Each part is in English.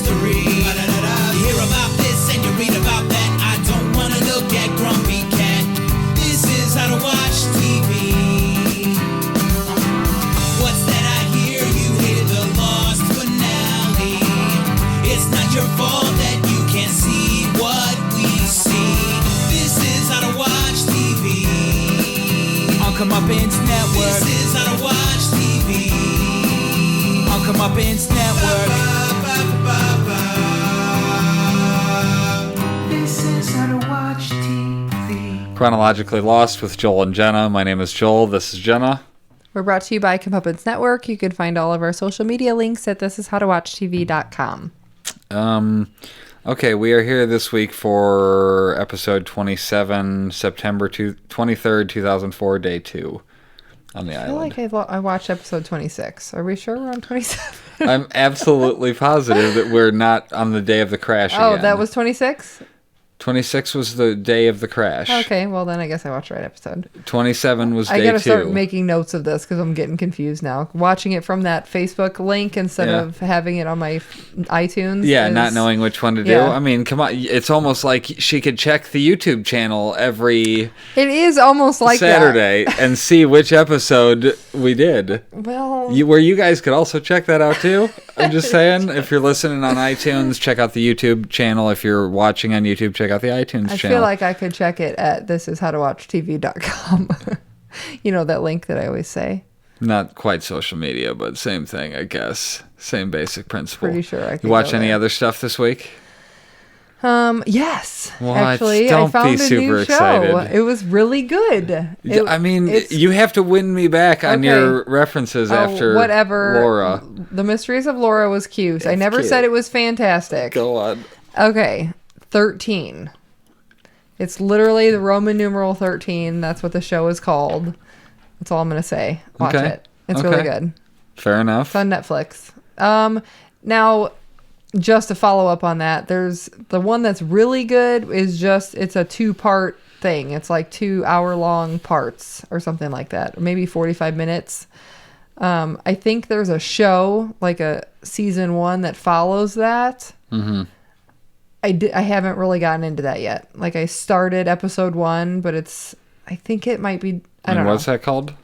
history. You hear about this and you read about that. I don't wanna look at Grumpy Cat. This is how to watch TV. What's that I hear? You hear the Lost finale. It's not your fault that you can't see what we see. This is how to watch TV. On Comeuppance Network. This is how to watch TV. On Comeuppance Network. This is how to watch TV. Chronologically Lost with Joel and Jenna. My name is Joel. This is Jenna. We're brought to you by Comeuppance Network. You can find all of our social media links at thishishowtowatchtv.com. Okay, we are here this week for episode 27, September 23rd, 2004, day 2 on the island. I feel like I watched episode 26. Are we sure we're on 27? I'm absolutely positive that we're not on the day of the crash again. Oh, that was 26? 26 was the day of the crash. Okay, well then I guess I watched the right episode. 27 was day 2. I gotta start making notes of this because I'm getting confused now. Watching it from that Facebook link instead of having it on my iTunes. Yeah, not knowing which one to do. Yeah. I mean, come on. It's almost like she could check the YouTube channel every It is almost like Saturday and see which episode we did. Well, Where you guys could also check that out too. I'm just saying, if you're listening on iTunes, check out the YouTube channel. If you're watching on YouTube, check out the iTunes I channel. feel like I could check it at thishishowtowatchtv.com. You know, that link that I always say. Not quite social media, but same thing, I guess. Same basic principle. Pretty sure I could You watch go any there. other stuff this week? Yes. What? Actually, Don't I found be a super new excited. show. It was really good. I mean, you have to win me back on your references after whatever. Laura. The Mysteries of Laura was cute. I It's never cute. said it was fantastic. Go on. Okay, 13. It's literally the Roman numeral 13. That's what the show is called. That's all I'm going to say. Watch Okay. it. It's really good. Fair enough. It's on Netflix. Now, just to follow up on that, there's the one that's really good is it's a 2-part thing. It's like 2-hour-long parts or something like that, or maybe 45 minutes. I think there's a show, like a season 1 that follows that. Mm-hmm. I haven't really gotten into that yet. Like I started episode 1, but I think it might be, I don't know. What's that called?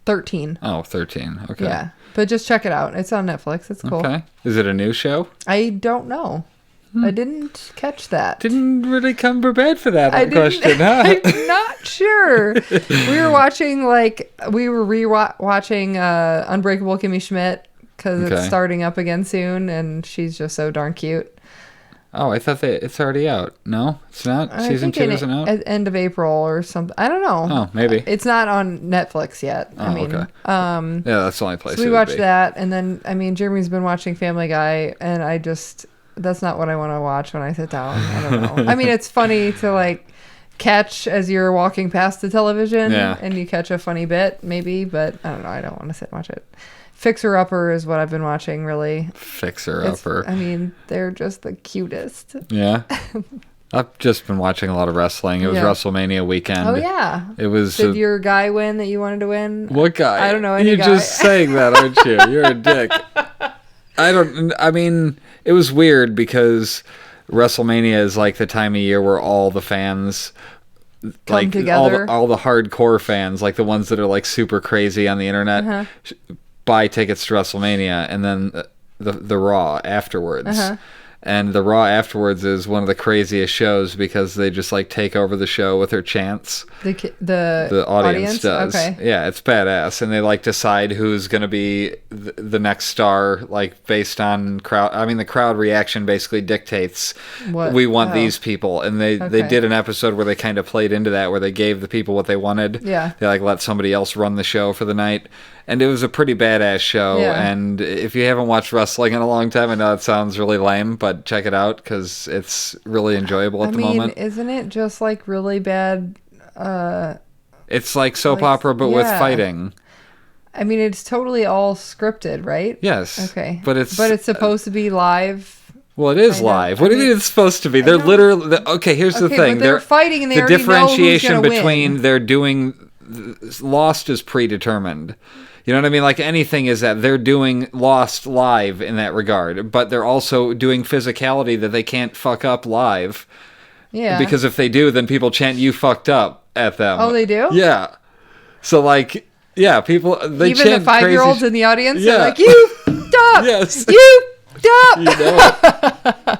13. Oh, 13. Okay. Yeah. But just check it out. It's on Netflix. It's cool. Okay. Is it a new show? I don't know. I didn't catch that. Didn't really come prepared for that question, huh? I'm not sure. We were watching, rewatching Unbreakable Kimmy Schmidt because it's starting up again soon, and she's just so darn cute. Oh, I thought it's already out. No, it's not? Season 2 isn't out? At end of April or something. I don't know. Oh, maybe. It's not on Netflix yet. Oh, okay. Yeah, that's the only place so we watched that, and then, Jeremy's been watching Family Guy, and that's not what I want to watch when I sit down. I don't know. It's funny to, catch as you're walking past the television, and you catch a funny bit, maybe, but I don't know. I don't want to sit and watch it. Fixer Upper is what I've been watching, really. Fixer Upper. They're just the cutest. Yeah. I've just been watching a lot of wrestling. It was WrestleMania weekend. Oh, yeah. It was. Did your guy win that you wanted to win? What guy? I don't know any You're guy. just saying that, aren't you? You're a dick. It was weird because WrestleMania is like the time of year where all the fans come together. All the hardcore fans, like the ones that are like super crazy on the internet, buy tickets to WrestleMania, and then the Raw afterwards. And the Raw afterwards is one of the craziest shows because they just take over the show with their chants. The audience does. Okay. Yeah, it's badass. And they decide who's going to be the next star, based on crowd. The crowd reaction basically dictates we want these people. And they did an episode where they kind of played into that, where they gave the people what they wanted. Yeah. They let somebody else run the show for the night. And it was a pretty badass show. Yeah. And if you haven't watched wrestling in a long time, I know it sounds really lame, but check it out because it's really enjoyable at the moment. Isn't it just really bad? It's like soap opera, but with fighting. It's totally all scripted, right? Yes. Okay. But it's supposed to be live. Well, it is live. What do you mean it's supposed to be? They're literally... Okay, here's the thing. But they're fighting and they already know who's differentiation gonna between win. they're doing... Lost is predetermined. You know what I mean? Like anything is that they're doing Lost live in that regard, but they're also doing physicality that they can't fuck up live. Yeah. Because if they do, then people chant "you fucked up" at them. Oh, they do? Yeah. So like, yeah, people they even chant the 5-year-olds crazy in the audience Yeah. are like, "You stop! Yes. You stop!" You know it.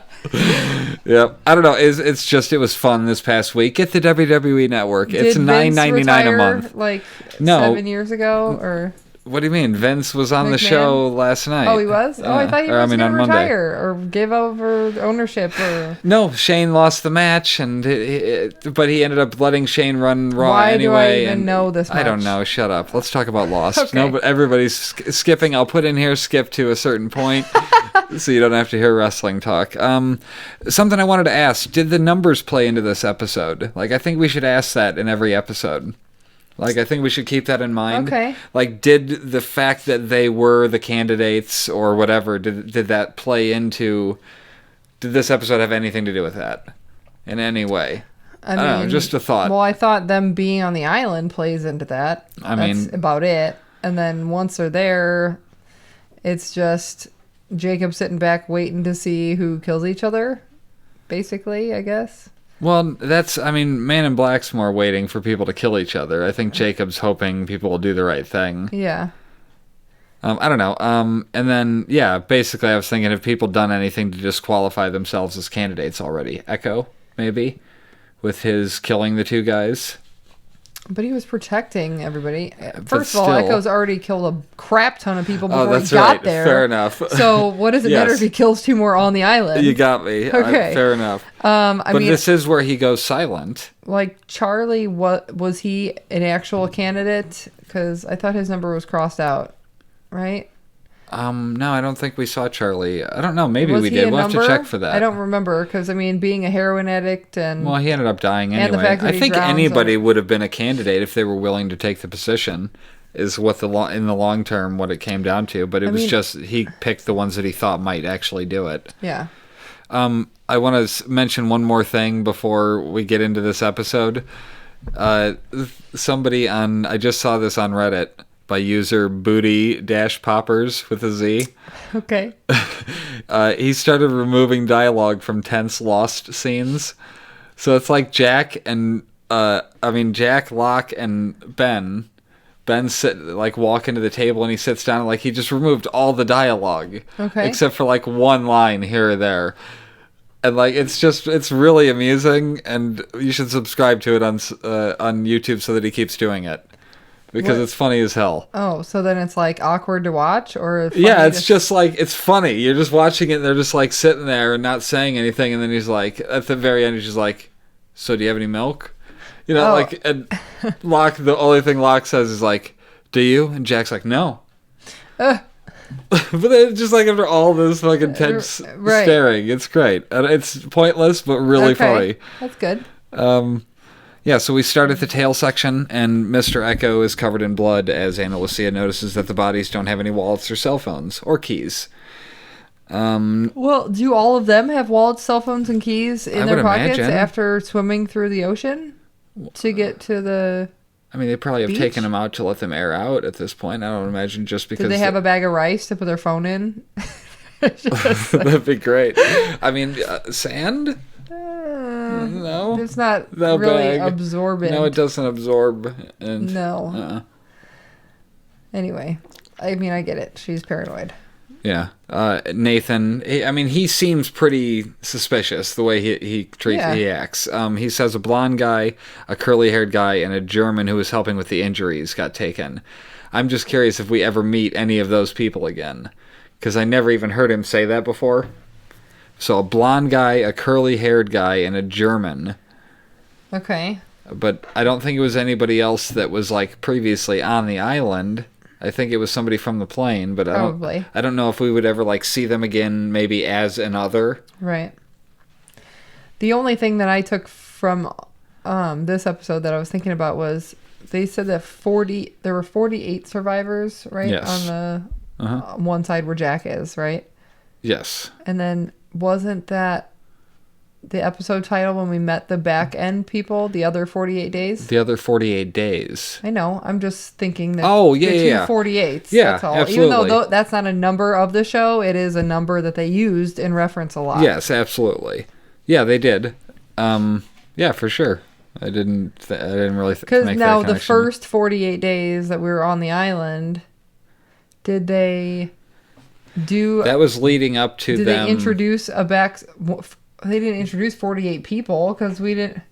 Yep. I don't know. It was fun this past week. Get the WWE Network. It's Did Vince $9.99 a retire, month. like No. 7 years ago, or What do you mean? Vince was on the McMahon? show last night. oh, he was. Oh, I thought he was going to on Monday. retire or give over ownership. Or No, Shane lost the match, but he ended up letting Shane run Raw Why anyway. do I even and know this I don't much? know. Shut up. Let's talk about Lost. Okay. No, but everybody's skipping. I'll put in here skip to a certain point, so you don't have to hear wrestling talk. Something I wanted to ask: did the numbers play into this episode? Like, I think we should ask that in every episode. Like, I think we should keep that in mind. Okay. Like, did the fact that they were the candidates or whatever, did that play into... Did this episode have anything to do with that? In any way? I don't know, just a thought. Well, I thought them being on the island plays into that. That's about it. And then once they're there, it's just Jacob sitting back waiting to see who kills each other, basically, I guess. Well, Man in Black's more waiting for people to kill each other. I think Jacob's hoping people will do the right thing. Yeah. I don't know. And then, yeah, basically I was thinking, have people done anything to disqualify themselves as candidates already? Echo, maybe? With his killing the two guys? But he was protecting everybody. But First of all, still. Echo's already killed a crap ton of people before that's he got right. there. Fair enough. So what does it matter if he kills 2 more on the island? You got me. Okay. Fair enough. But this is where he goes silent. Like Charlie, was he an actual candidate? Because I thought his number was crossed out, right? No, I don't think we saw Charlie. I don't know. Maybe Was we he did. a We'll have to number? check for that. I don't remember because being a heroin addict and Well, he ended up dying And the anyway. fact that I he think drowns anybody or- would have been a candidate if they were willing to take the position. Is what in the long term what it came down to. But it was just he picked the ones that he thought might actually do it. yeah. I want to mention one more thing before we get into this episode. Somebody I just saw this on Reddit by user booty-poppers with a Z. Okay. He started removing dialogue from tense Lost scenes. So it's like Jack, Locke, and Ben. Ben walk into the table and he sits down and he just removed all the dialogue. Okay. Except for one line here or there. And it's really amusing, and you should subscribe to it on YouTube so that he keeps doing it. Because it's funny as hell. Oh, so then it's awkward to watch, or funny Yeah, it's just it's funny. You're just watching it, and they're just sitting there and not saying anything, and then he's at the very end, he's just like, "So do you have any milk?" You know, and Locke. The only thing Locke says is "Do you?" And Jack's like, "No." But then just after all this fucking tense staring, it's great. And it's pointless, but really funny. That's good. Yeah, so we start at the tail section, and Mr. Echo is covered in blood as Ana Lucia notices that the bodies don't have any wallets or cell phones or keys. Well, do all of them have wallets, cell phones, and keys in their pockets after swimming through the ocean to get to the... They probably have beach? taken them out to let them air out at this point. I don't imagine just because... Did they have a bag of rice to put their phone in? That'd be great. Sand? No. It's not No really bag. absorbent. No, it doesn't absorb. And, No. Anyway, I get it. She's paranoid. Yeah. Nathan, he seems pretty suspicious the way he acts. He says a blonde guy, a curly-haired guy, and a German who was helping with the injuries got taken. I'm just curious if we ever meet any of those people again, because I never even heard him say that before. So a blonde guy, a curly-haired guy, and a German. Okay. But I don't think it was anybody else that was previously on the island. I think it was somebody from the plane, but Probably. I don't know if we would ever see them again, maybe as another. Right. The only thing that I took from this episode that I was thinking about was they said that there were 48 survivors, right? Yes. On the one side where Jack is, right? Yes. And then wasn't that the episode title when we met the back end people, the other 48 days? The other 48 days. I know. I'm just thinking that yeah. 48s. Yeah, that's all. absolutely. Even though that's not a number of the show, it is a number that they used in reference a lot. Yes, absolutely. Yeah, they did. Yeah, for sure. I didn't really make that connection. Because now the first 48 days that we were on the island, did they do... That was leading up to them... Did they introduce They didn't introduce 48 people because we didn't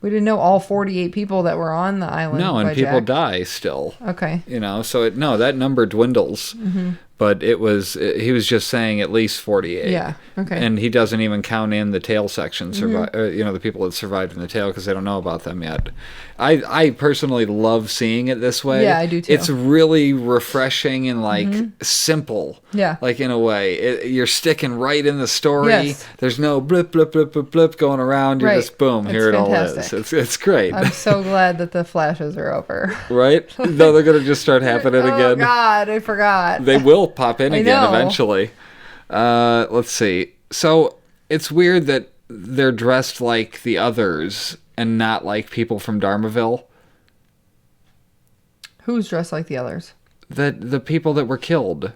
know all 48 people that were on the island. No, and people die still. Okay. So that number dwindles. Mm-hmm. But he was just saying at least 48. Yeah, okay. And he doesn't even count in the tail section, the people that survived in the tail because they don't know about them yet. I personally love seeing it this way. Yeah, I do too. It's really refreshing and simple. Yeah. Like in a way. You're sticking right in the story. Yes. There's no blip, blip, blip, blip, blip going around. You're just boom, here it all is. It's great. I'm so glad that the flashes are over. Right? No, they're going to just start happening again. Oh, God, I forgot. They will pop in again eventually. Let's see. So it's weird that they're dressed like the others and not like people from Dharmaville. Who's dressed like the others? The people that were killed.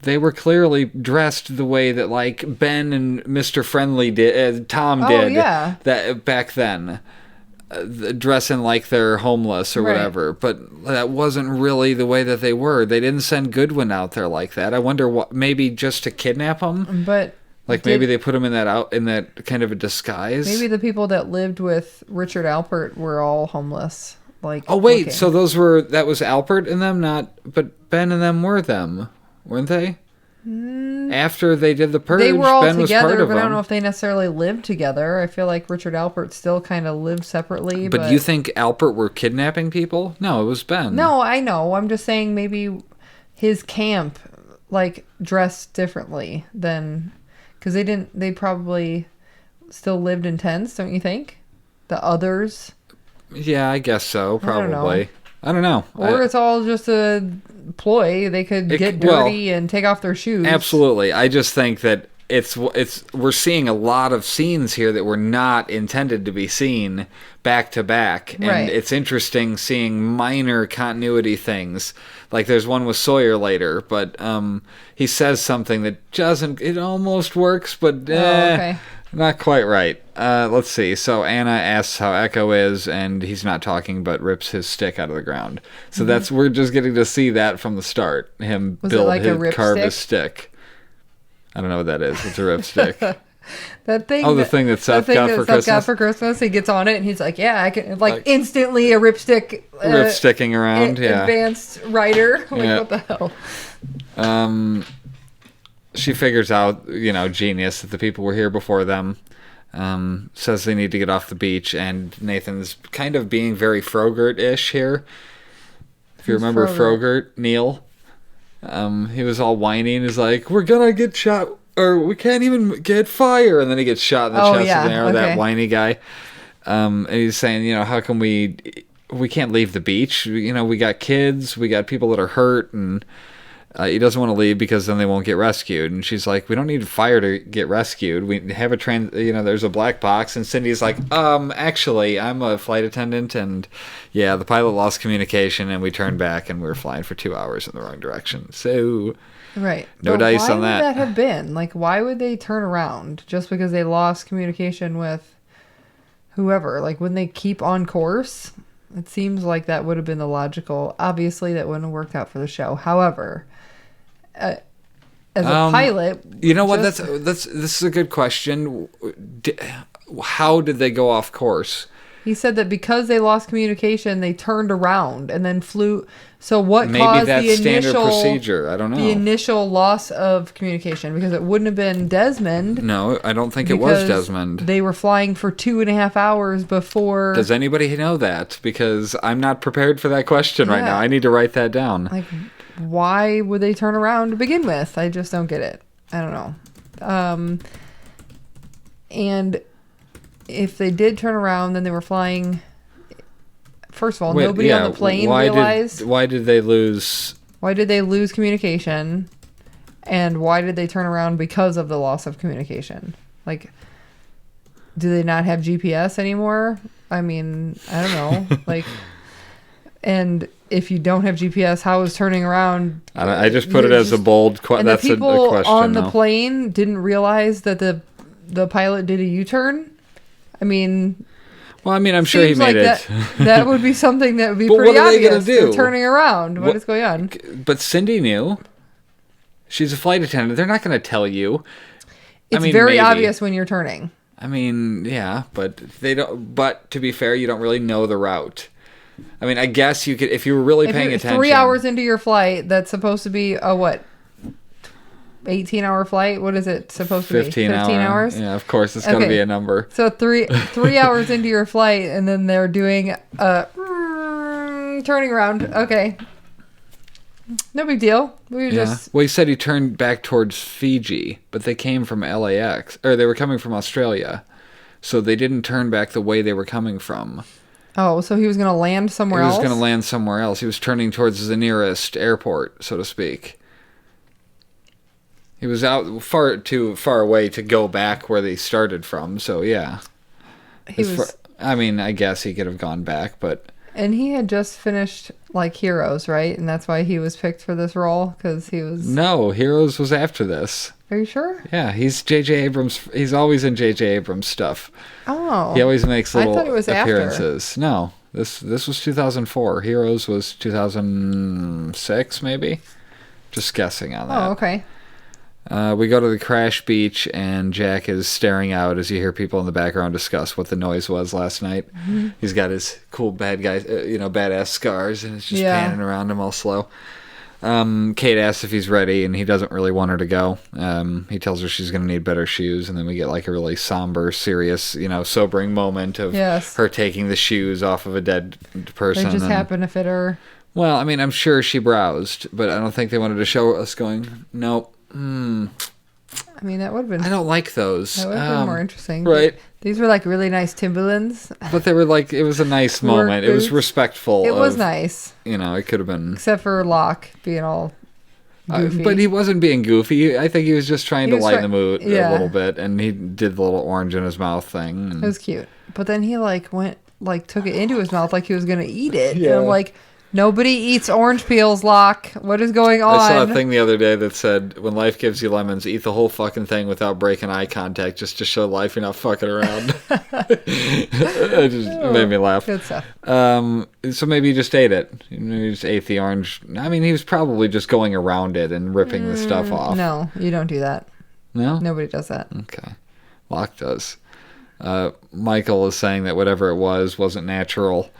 They were clearly dressed the way that like Ben and Mr. Friendly did, Tom did that back then. Dressing like they're homeless or whatever, but that wasn't really the way that they were. They didn't send Goodwin out there like that. I wonder what, maybe just to kidnap him, but maybe they put him in that kind of a disguise. Maybe the people that lived with Richard Alpert were all homeless. So that was Alpert and them, but Ben and them were them, weren't they? After they did the purge, they were all Ben together, was part of but I don't know them. if they necessarily lived together. I feel like Richard Alpert still kind of lived separately. But you think Alpert were kidnapping people? No, it was Ben. No, I know. I'm just saying maybe his camp dressed differently than, because they probably still lived in tents, don't you think? The others. Yeah, I guess so. Probably. I don't know. Or it's all just a ploy. They could get dirty and take off their shoes. Absolutely. I just think that we're seeing a lot of scenes here that were not intended to be seen back to back. And it's interesting seeing minor continuity things. Like there's one with Sawyer later, but he says something that it almost works, but not quite right. Let's see. So Anna asks how Echo is, and he's not talking, but rips his stick out of the ground. So we're just getting to see that from the start. Him carve his stick. I don't know what that is. It's a rip stick. That thing. Oh, the thing that Seth got for Christmas. He gets on it, and he's like, "Yeah, I can." Instantly, a ripstick. Rip-sticking around. Advanced writer. What the hell? She figures out, genius, that the people were here before them. Says they need to get off the beach, and Nathan's kind of being very Frogurt-ish here. If you remember Frogurt, Neil, he was all whiny and he's like, "We're gonna get shot, or we can't even get fire," and then he gets shot in the chest with an arrow. That whiny guy. And he's saying, how come we can't leave the beach? We got kids, we got people that are hurt, and he doesn't want to leave because then they won't get rescued. And she's like, "We don't need fire to get rescued. We have there's a black box." And Cindy's like, "Actually, I'm a flight attendant, and the pilot lost communication, and we turned back, and we were flying for 2 hours in the wrong direction. So, no dice on that." Why would that have been? Why would they turn around just because they lost communication with whoever? Wouldn't they keep on course? It seems like that would have been the logical. Obviously, that wouldn't have worked out for the show. However, as a pilot, this is a good question. How did they go off course? He said that because they lost communication, they turned around and then flew. So what Maybe caused that's the standard initial procedure? I don't know. The initial loss of communication, because it wouldn't have been Desmond. No, I don't think it was Desmond. They were flying for 2.5 hours before. Does anybody know that? Because I'm not prepared for that question right now. I need to write that down. Why would they turn around to begin with? I just don't get it. I don't know. And if they did turn around, then they were flying. First of all, nobody on the plane realized. Why did they lose? Why did they lose communication? And why did they turn around because of the loss of communication? Like, do they not have GPS anymore? I mean, I don't know. Like, and if you don't have GPS, how is turning around? I just put it as a bold question. And That's the people a question, on the though. plane didn't realize that the pilot did a U-turn. I mean, Well, I mean, I'm sure he seems made like it. that would be something that would be But pretty what are they gonna obvious. do? They're turning around. What is going on? But Cindy knew. She's a flight attendant. They're not going to tell you. It's mean, very maybe. obvious when you're turning. I mean, yeah, but they don't. But to be fair, you don't really know the route. I mean, I guess you could if you were really paying attention. 3 hours into your flight, that's supposed to be a what? 18-hour flight? What is it supposed to be? 15 hours? Yeah, of course, it's got to be a number. So three hours into your flight, and then they're doing a turning around. Okay. No big deal. We were just... Well, he said he turned back towards Fiji, but they came from LAX. Or they were coming from Australia. So they didn't turn back the way they were coming from. Oh, so he was going to land somewhere else? He was going to land somewhere else. He was turning towards the nearest airport, so to speak. He was out too far away to go back where they started from, so yeah. I mean, I guess he could have gone back, but... And he had just finished, like, Heroes, right? And that's why he was picked for this role, because he was... No, Heroes was after this. Are you sure? Yeah, he's J.J. Abrams. He's always in J.J. Abrams stuff. Oh. He always makes little I thought it was appearances. After. No, this was 2004. Heroes was 2006, maybe. Just guessing on that. Oh, okay. We go to the crash beach, and Jack is staring out as you hear people in the background discuss what the noise was last night. Mm-hmm. He's got his cool bad guy, badass scars, and it's just panning around him all slow. Kate asks if he's ready, and he doesn't really want her to go. He tells her she's going to need better shoes, and then we get like a really somber, serious, sobering moment of her taking the shoes off of a dead person. They just happen to fit her. Well, I mean, I'm sure she browsed, but I don't think they wanted to show us going, nope. I mean, that would have been... I don't like those. That would have been more interesting. Right. These were like really nice Timberlands. But they were like, it was a nice moment. It was respectful. It was nice. It could have been... Except for Locke being all goofy. But he wasn't being goofy. I think he was just trying to lighten the mood a little bit. And he did the little orange in his mouth thing. It was cute. But then he took it into his mouth like he was going to eat it. Yeah. And I'm like... Nobody eats orange peels, Locke. What is going on? I saw a thing the other day that said, when life gives you lemons, eat the whole fucking thing without breaking eye contact just to show life you're not fucking around. It just made me laugh. Good stuff. So maybe he just ate it. Maybe he just ate the orange. I mean, he was probably just going around it and ripping the stuff off. No, you don't do that. No? Nobody does that. Okay. Locke does. Michael is saying that whatever it was wasn't natural.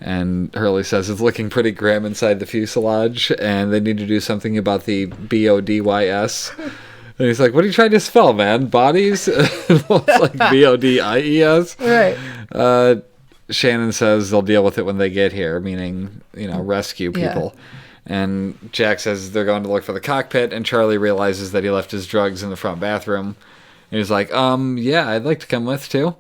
And Hurley says it's looking pretty grim inside the fuselage, and they need to do something about the BODYS. And he's like, what are you trying to spell, man? Bodies? It's like BODIES. Right. Shannon says they'll deal with it when they get here, meaning, rescue people. Yeah. And Jack says they're going to look for the cockpit, and Charlie realizes that he left his drugs in the front bathroom. And he's like, yeah, I'd like to come with, too.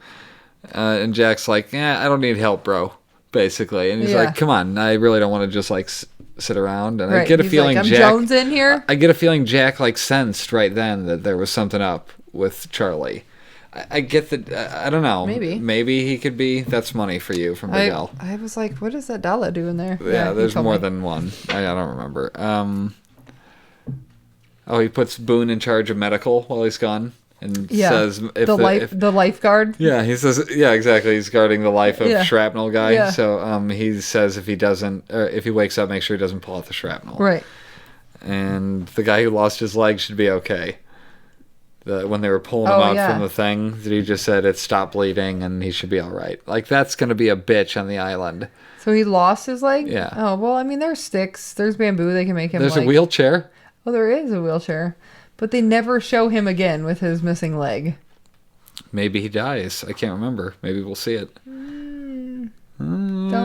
And Jack's like, I don't need help, bro. Basically, and he's like, "Come on, I really don't want to just like sit around." And I get a feeling like, Jack Jones in here. I get a feeling Jack like sensed right then that there was something up with Charlie. I get that. I don't know. Maybe he could be. That's money for you from Miguel. I was like, what is that dollar doing there? Yeah, there's more than one. I don't remember. He puts Boone in charge of medical while he's gone. And says if the lifeguard. Yeah, he says exactly. He's guarding the life of shrapnel guy. Yeah. So he says if he wakes up, make sure he doesn't pull out the shrapnel. Right. And the guy who lost his leg should be okay. When they were pulling him out from the thing, he just said it stopped bleeding and he should be all right. Like that's gonna be a bitch on the island. So he lost his leg? Yeah. Oh well, I mean there's sticks, there's bamboo, they can make him. There's a wheelchair. Oh, there is a wheelchair. But they never show him again with his missing leg. Maybe he dies. I can't remember. Maybe we'll see it. Don't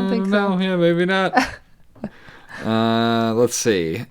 think so. No, yeah, maybe not. Let's see.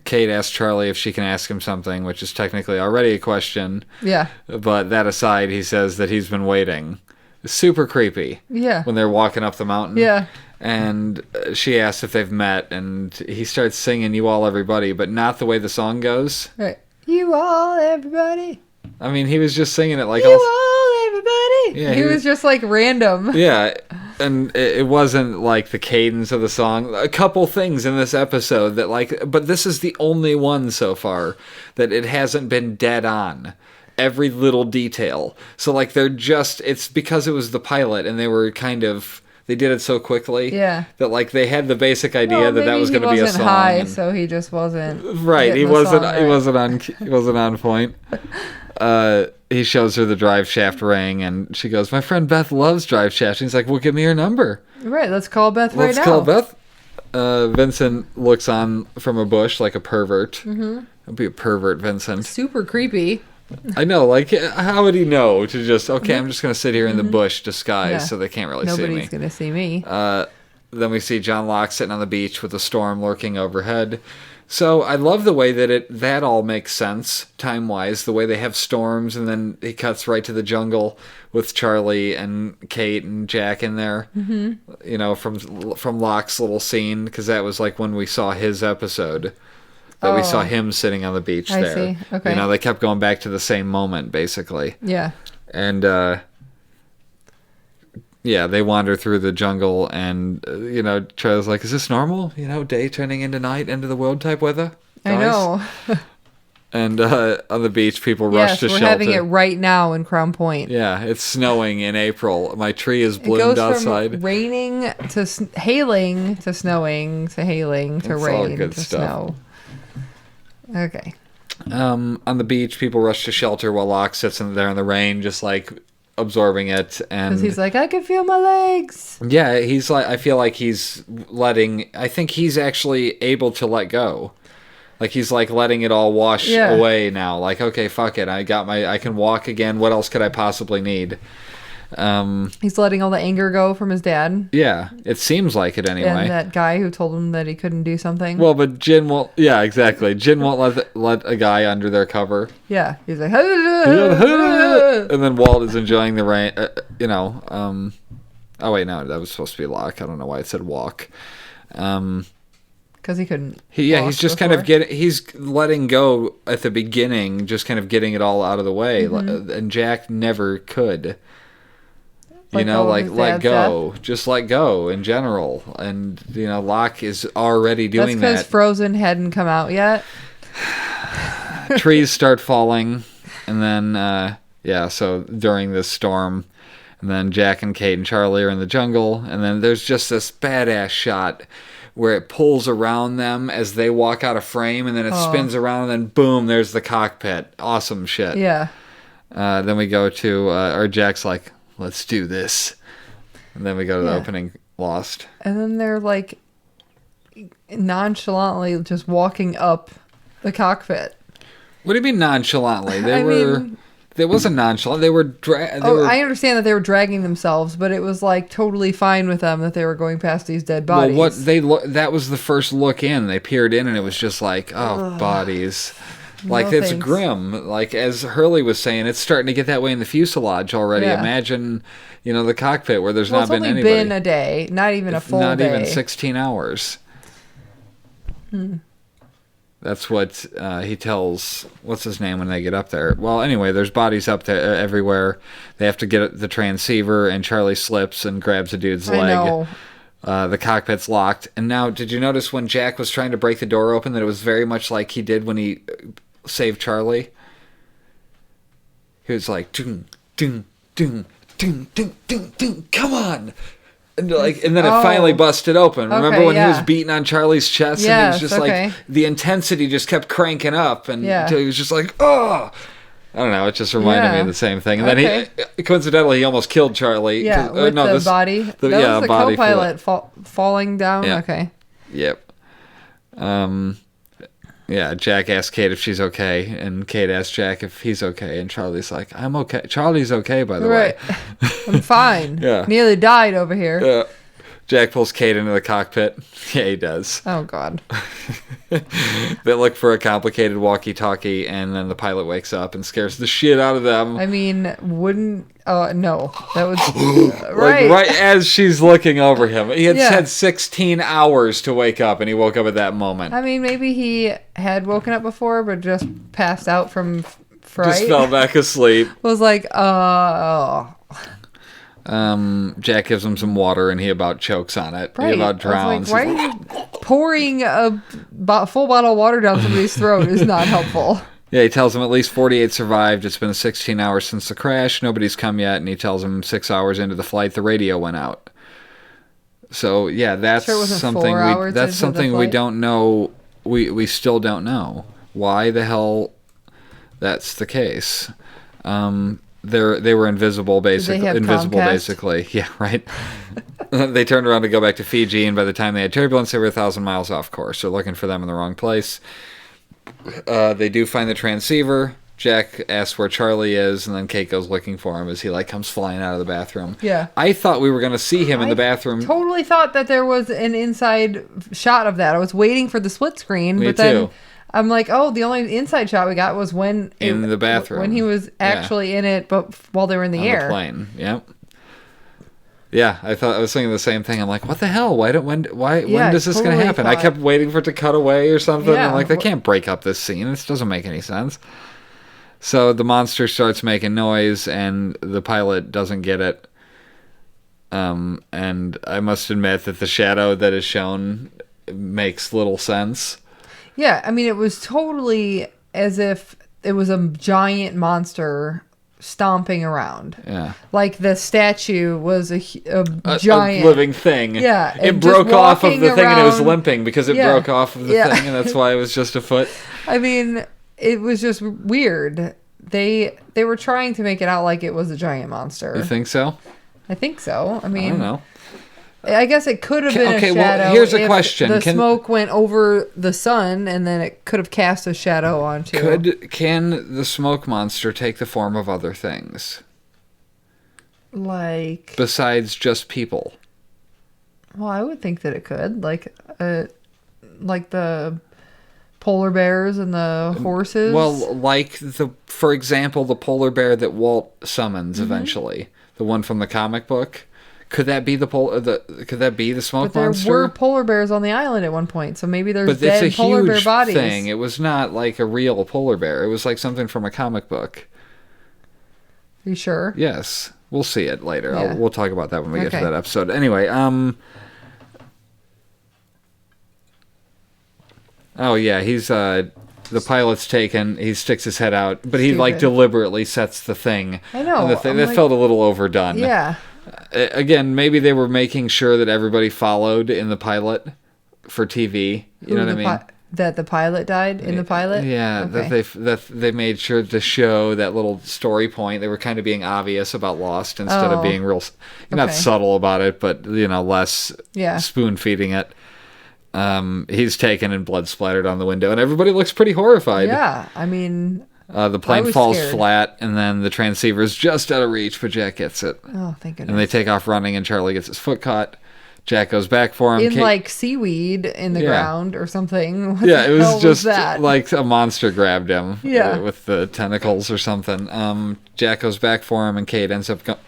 Kate asks Charlie if she can ask him something, which is technically already a question. Yeah. But that aside, he says that he's been waiting. It's super creepy. Yeah. When they're walking up the mountain. Yeah. And she asks if they've met, and he starts singing "You All Everybody," but not the way the song goes. Right. You You all, everybody. I mean, he was just singing it like You all, everybody. Yeah, he was just like random. Yeah, and it wasn't like the cadence of the song. A couple things in this episode that but this is the only one so far that it hasn't been dead on. Every little detail. So like it's because it was the pilot and they were they did it so quickly. Yeah. That like they had the basic idea that was going to be a song. He wasn't high, so he just wasn't. Right. He wasn't on point. He shows her the drive shaft ring, and she goes, "My friend Beth loves drive shafts." And he's like, "Well, give me your number." Right, let's call Beth right now. Let's call Beth. Vincent looks on from a bush like a pervert. Mm-hmm. Don't be a pervert, Vincent. Super creepy. I know, like, how would he know to just, okay, I'm just going to sit here in the bush disguised so they can't really see me. Nobody's going to see me. Then we see John Locke sitting on the beach with a storm lurking overhead. So I love the way that all makes sense time-wise, the way they have storms, and then he cuts right to the jungle with Charlie and Kate and Jack in there, you know, from Locke's little scene, because that was like when we saw his episode. That we saw him sitting on the beach there. I see. Okay. You know, they kept going back to the same moment, basically. Yeah. And, yeah, they wander through the jungle, and, you know, Charlie's like, is this normal? You know, day turning into night, end of the world type weather? Guys? I know. And on the beach, people rush to we're shelter. having it right now in Crown Point. Yeah, it's snowing in April. My tree is bloomed outside. From raining to hailing to snowing to hailing to It's rain all good to stuff. snow. Okay. On the beach, people rush to shelter while Locke sits in there in the rain, just like absorbing it. And because he's like, I can feel my legs. yeah, he's like, I feel like I think he's actually able to let go. Like he's like letting it all wash away now. Like, okay, fuck it. I can walk again. What else could I possibly need? He's letting all the anger go from his dad. Yeah, it seems like it anyway. And that guy who told him that he couldn't do something. Well, but Jin won't. Yeah, exactly. Jin won't let a guy under their cover. Yeah, he's like, And then Walt is enjoying the rain. You know. Oh wait, no, that was supposed to be Locke. I don't know why it said walk. Because he couldn't. He's just kind of he's letting go at the beginning, just kind of getting it all out of the way, and Jack never could. You know, like let go, just let go in general, and you know, Locke is already doing that. That's because Frozen hadn't come out yet. Trees start falling, and then so during this storm, and then Jack and Kate and Charlie are in the jungle, and then there's just this badass shot where it pulls around them as they walk out of frame, and then it spins around, and then boom, there's the cockpit. Awesome shit. Yeah. Then we go to, or Jack's like, let's do this. And then we go to the opening Lost. And then they're like nonchalantly just walking up the cockpit. What do you mean nonchalantly? There wasn't nonchalant. They were. I understand that they were dragging themselves, but it was like totally fine with them that they were going past these dead bodies. Well, that was the first look in. They peered in, and it was just like, bodies. Like, no, it's thanks. grim. Like, as Hurley was saying, it's starting to get that way in the fuselage already. Yeah. Imagine, you know, the cockpit where there's not been anybody. It's only been a day, not even a full day. Not even 16 hours. That's what he tells, what's his name when they get up there? Well, anyway, there's bodies up there everywhere. They have to get the transceiver, and Charlie slips and grabs a dude's leg. I know. The cockpit's locked. And now, did you notice when Jack was trying to break the door open that it was very much like he did when he saved Charlie? He was like, ding, ding, ding, ding, ding, ding, ding, come on! And then it finally busted open. Remember when he was beating on Charlie's chest? And he was just like, the intensity just kept cranking up. And until he was just like, oh! I don't know. It just reminded me of the same thing. And then coincidentally, he almost killed Charlie. Yeah, with the body. That was the body co-pilot falling down. Yeah. Okay. Yep. Yeah, Jack asks Kate if she's okay, and Kate asks Jack if he's okay, and Charlie's like, I'm okay. Charlie's okay, by the way. I'm fine. Yeah. Nearly died over here. Yeah. Jack pulls Kate into the cockpit. Yeah, he does. Oh, God. They look for a complicated walkie-talkie, and then the pilot wakes up and scares the shit out of them. I mean, wouldn't... no. That was... Like, right as she's looking over him. He had Yeah. had 16 hours to wake up, and he woke up at that moment. I mean, maybe he had woken up before, but just passed out from fright. Just fell back asleep. Was like, Jack gives him some water, and he about chokes on it. Right. He about drowns. I was like, why are you pouring a full bottle of water down somebody's throat is not helpful. Yeah, he tells him at least 48 survived. It's been 16 hours since the crash. Nobody's come yet. And he tells him 6 hours into the flight, the radio went out. So, yeah, that's Sure it wasn't something 4 hours that's into something the we flight? don't know. We still don't know why the hell that's the case. They were invisible, basically. Did they have Invisible, Comcast? basically. Yeah, right. They turned around to go back to Fiji, and by the time they had turbulence, they were 1,000 miles off course. They're looking for them in the wrong place. They do find the transceiver. Jack asks where Charlie is, and then Kate goes looking for him as he comes flying out of the bathroom. Yeah. I thought we were going to see him in the bathroom. Totally thought that there was an inside shot of that. I was waiting for the split screen, Me but then too. I'm like, oh, the only inside shot we got was when In the bathroom. when he was actually in it, but while they were in the On air. the plane. Yep. Yeah, I was thinking the same thing. I'm like, what the hell? When is this going to totally happen? I thought- kept waiting for it to cut away or something. Yeah. I'm like, they can't break up this scene. This doesn't make any sense. So the monster starts making noise, and the pilot doesn't get it. And I must admit that the shadow that is shown makes little sense. Yeah, I mean, it was totally as if it was a giant monster stomping around. Yeah. Like the statue was a giant a living thing. Yeah, It and broke just off of the walking thing, and it was around- limping because it Yeah. broke off of the Yeah. thing, and that's why it was just a foot. I mean, it was just weird. They were trying to make it out like it was a giant monster. You think so? I think so. I I mean, don't know. I guess it could have been okay, a well, shadow. here's a if question. The Can- smoke went over the sun, and then it could have cast a shadow onto. Can the smoke monster take the form of other things Like, besides just people? well, I would think that it could. Like the polar bears and the horses. Well, for example, the polar bear that Walt summons Mm-hmm. eventually, the one from the comic book. Could that be could that be the smoke but there monster? were polar bears on the island at one point, so maybe there's But dead it's a polar bear huge bodies. thing. It was not like a real polar bear. It was like something from a comic book. Are you sure? Yes. We'll see it later. Yeah. We'll talk about that when we get to Okay. that episode. Anyway, oh yeah, he's the pilot's taken. He sticks his head out, but he Stupid. deliberately sets the thing. I know. And the thing I'm that like- felt a little overdone. Yeah. Again, maybe they were making sure that everybody followed in the pilot for TV. You know what I mean? That the pilot died in the pilot? Yeah, Okay. that they made sure to show that little story point. They were kind of being obvious about Lost instead of Oh. being real, not Okay. subtle about it, but less Yeah. spoon feeding it. He's taken and blood splattered on the window, and everybody looks pretty horrified. Yeah. I mean, The plane was falls scared. flat, and then the transceiver's just out of reach, but Jack gets it. oh, thank goodness. And they take off running, and Charlie gets his foot caught. Jack goes back for him. in like seaweed in the Yeah. ground or something. What Yeah, the it hell was just that? like a monster grabbed him Yeah. with the tentacles or something. Jack goes back for him, and Kate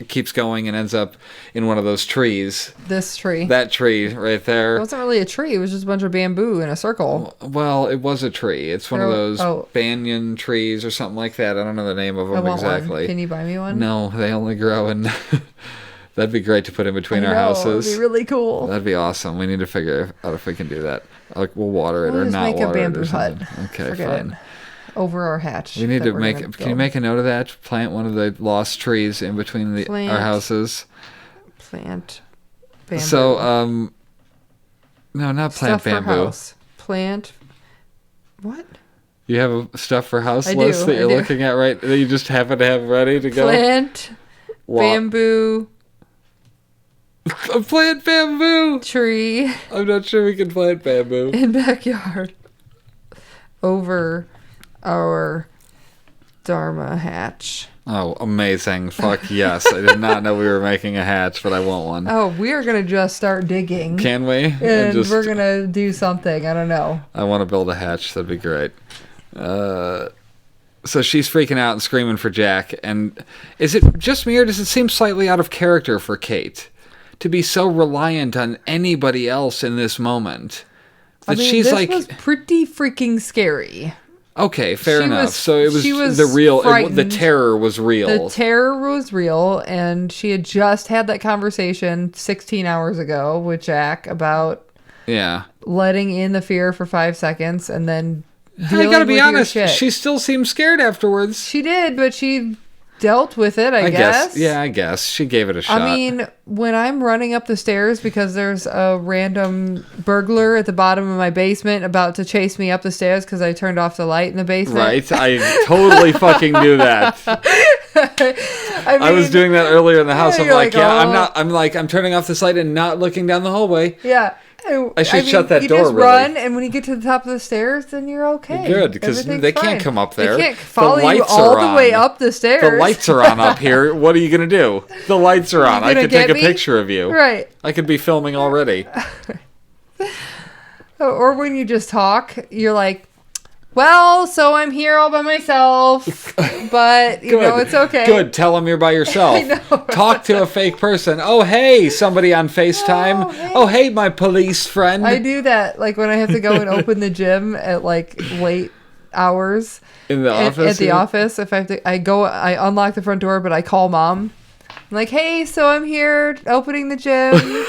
keeps going and ends up in one of those trees. this tree. That tree right It there. wasn't really a tree. It was just a bunch of bamboo in a circle. Well, it was a tree. It's one of those Oh. banyan trees or something like that. I don't know the name of I them want exactly. one. Can you buy me one? No, they only grow in. That'd be great to put in between I our know, houses. It'd be really cool. That'd be awesome. We need to figure out if we can do that. We'll water it We'll or just not make a water bamboo it or something. hut. Okay, Forget fine. it. Over our hatch. We need that to we're make. gonna Can you build. make a note of that? Plant one of the lost trees in between our Plant houses. Plant bamboo. So, no, not plant Stuff for bamboo. house. Plant. What? You have a stuff for house I do, list that I you're do. looking at right that you just happen to have ready to go. Plant bamboo Plant bamboo. tree I'm not sure we can plant bamboo. in backyard. Over our Dharma hatch. Oh, amazing. Fuck yes. I did not know we were making a hatch, but I want one. Oh, we are going to just start digging. Can we? And we're going to do something. I don't know. I want to build a hatch. That'd be great. So she's freaking out and screaming for Jack. And is it just me, or does it seem slightly out of character for Kate to be so reliant on anybody else in this moment? That this was pretty freaking scary. Okay, fair enough. So it was frightened. the terror was real. The terror was real, and she had just had that conversation 16 hours ago with Jack about letting in the fear for 5 seconds and then dealing I gotta be with honest, your shit. she still seemed scared afterwards. She did, but she dealt with it, I guess. Yeah, I guess. She gave it a shot. I mean, when I'm running up the stairs because there's a random burglar at the bottom of my basement about to chase me up the stairs because I turned off the light in the basement. Right, I totally fucking knew that. I was doing that earlier in the house. I'm like, I'm turning off this light and not looking down the hallway. Yeah. I should shut that door. You just run, and when you get to the top of the stairs, then you're okay. You're good, because they can't come up there. They can't follow you all the way up the stairs. The lights are on up here. What are you going to do? The lights are on. I could take a picture of you. Right. I could be filming already. Or when you just talk, you're like, well, so I'm here all by myself, but, you know, it's okay. Good. Tell them you're by yourself. I know. Talk to a fake person. Oh, hey, somebody on FaceTime. Oh, hey, my police friend. I do that, like, when I have to go and open the gym at, like, late hours. In the office? At the office. If I have to, I unlock the front door, but I call Mom. I'm like, hey, so I'm here opening the gym.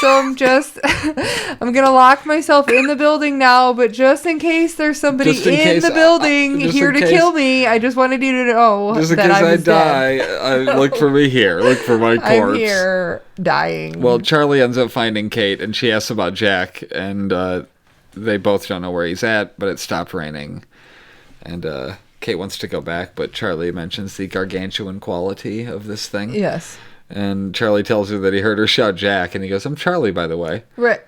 So I'm going to lock myself in the building now, but just in case there's somebody in the building here to kill me, I just wanted you to know just in that case I was die, dead. Look for me here. Look for my corpse. I'm here dying. Well, Charlie ends up finding Kate, and she asks about Jack, and they both don't know where he's at, but it stopped raining. And Kate wants to go back, but Charlie mentions the gargantuan quality of this thing. Yes. And Charlie tells her that he heard her shout Jack, and he goes, I'm Charlie, by the way. Right.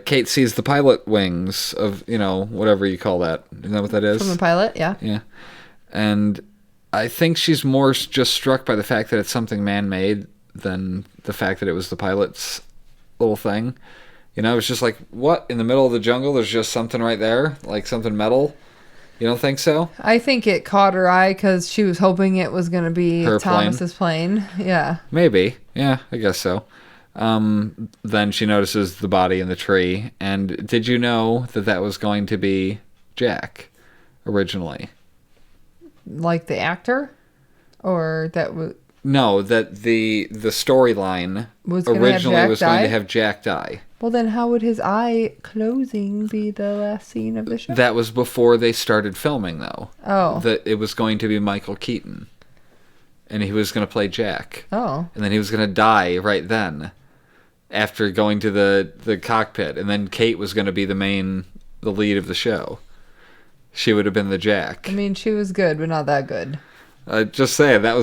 Kate sees the pilot wings of, whatever you call that. Isn't that what that is? From the pilot, yeah. Yeah. And I think she's more just struck by the fact that it's something man-made than the fact that it was the pilot's little thing. It's just like, what? In the middle of the jungle, there's just something right there? Like something metal? You don't think so? I think it caught her eye because she was hoping it was going to be Thomas's plane. Yeah. Maybe. Yeah, I guess so. Then she notices the body in the tree. And did you know that was going to be Jack originally? Like the actor? Or that was... No, that the storyline originally was going to have Jack die. Well, then how would his eye closing be the last scene of the show? That was before they started filming, though. Oh. That it was going to be Michael Keaton. And he was going to play Jack. Oh. And then he was going to die right then. After going to the cockpit. And then Kate was going to be the lead of the show. She would have been the Jack. I mean, she was good, but not that good. Just saying, that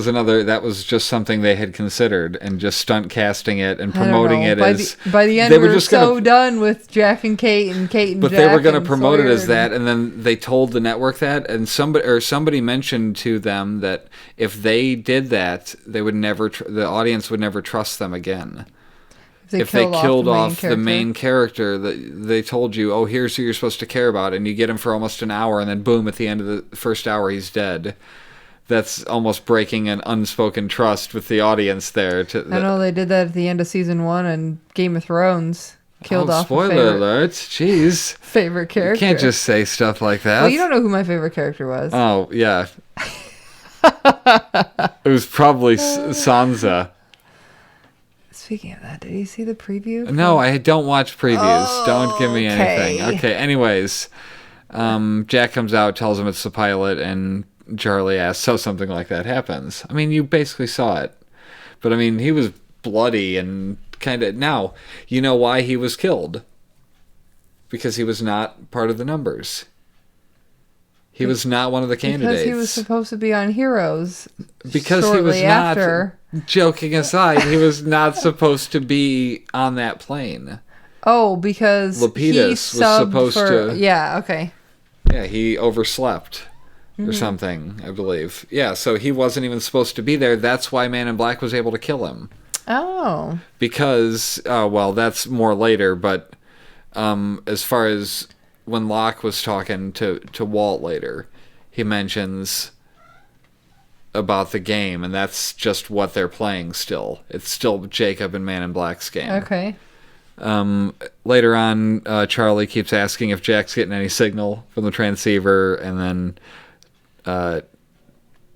was just something they had considered, and just stunt casting it and promoting it as... By the end, we were so done with Jack and Kate and Kate and Jack. But they were going to promote it as that, and then they told the network that, and somebody mentioned to them that if they did that, they would the audience would never trust them again. If they killed off the main character, they told you, oh, here's who you're supposed to care about, and you get him for almost an hour, and then boom, at the end of the first hour, he's dead. That's almost breaking an unspoken trust with the audience there. I know they did that at the end of season 1 and Game of Thrones. Killed off spoiler alert. Jeez. Favorite character. You can't just say stuff like that. Well, you don't know who my favorite character was. Oh, yeah. It was probably Sansa. Speaking of that, did you see the preview? No, I don't watch previews. Don't give me anything. Okay, anyways. Jack comes out, tells him it's the pilot, and Charlie asks, so something like that happens. I mean, you basically saw it. But, I mean, he was bloody and kind of... Now, you know why he was killed? Because he was not part of the numbers. He was not one of the candidates. Because he was supposed to be on Heroes. Because he was not... Joking aside, he was not supposed to be on that plane. Oh, because Lapidus was supposed to... Yeah, okay. Yeah, he overslept. or something, I believe. Yeah, so he wasn't even supposed to be there. That's why Man in Black was able to kill him. Oh. Because, well, that's more later, but as far as when Locke was talking to Walt later, he mentions about the game, and that's just what they're playing still. It's still Jacob and Man in Black's game. Okay. Later on, Charlie keeps asking if Jack's getting any signal from the transceiver, and then